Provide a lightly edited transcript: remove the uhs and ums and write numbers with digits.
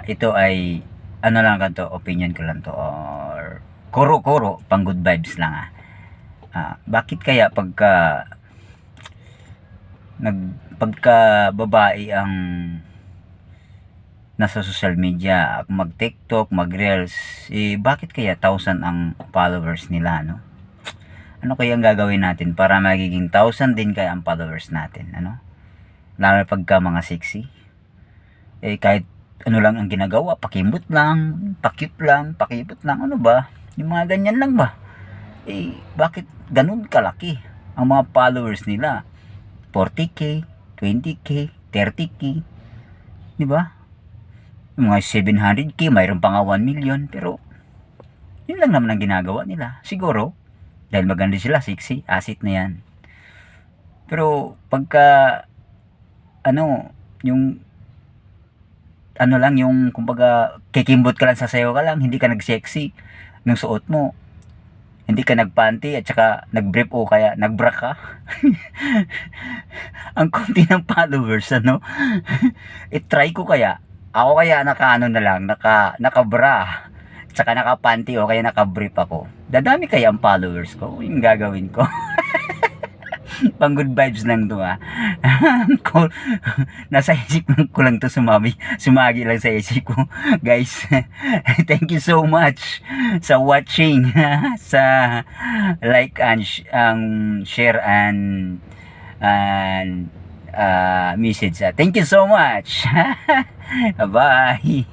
Ito ay ano lang ka to, opinion ko lang to or kuro-kuro, pang good vibes lang bakit kaya pagka babae ang nasa social media, mag TikTok, mag Reels, bakit kaya 1,000 ang followers nila, no? Ano kaya ang gagawin natin para magiging 1,000 din kaya ang followers natin, ano? Lalo pagka mga sexy. Kahit ano lang ang ginagawa, pakimot lang, pakute lang, pakipot lang, ano ba? Yung mga ganyan lang ba? Bakit ganun kalaki ang mga followers nila? 40k, 20k, 30k, di ba? Yung mga 700k, mayroon pa nga 1 million, pero yun lang naman ang ginagawa nila. Siguro, dahil maganda sila, sexy, asset na yan. Pero pagka ano, yung ano lang, yung kumbaga kikimbot ka lang, sasayaw ka lang, hindi ka nag-sexy ng suot mo, hindi ka nagpanty at saka nag-brief o kaya nag-bra ka. Ang konti ng followers, ano? I-try ko kaya. Ako kaya naka-ano na lang, naka-bra, tsaka naka-panty o kaya naka-brief ako. Dadami kaya ang followers ko. Yung gagawin ko. Pang good vibes lang to Nasa isip ko lang to, sumagi lang sa isip ko. Guys, thank you so much sa watching, sa like and share and message. Thank you so much. Bye.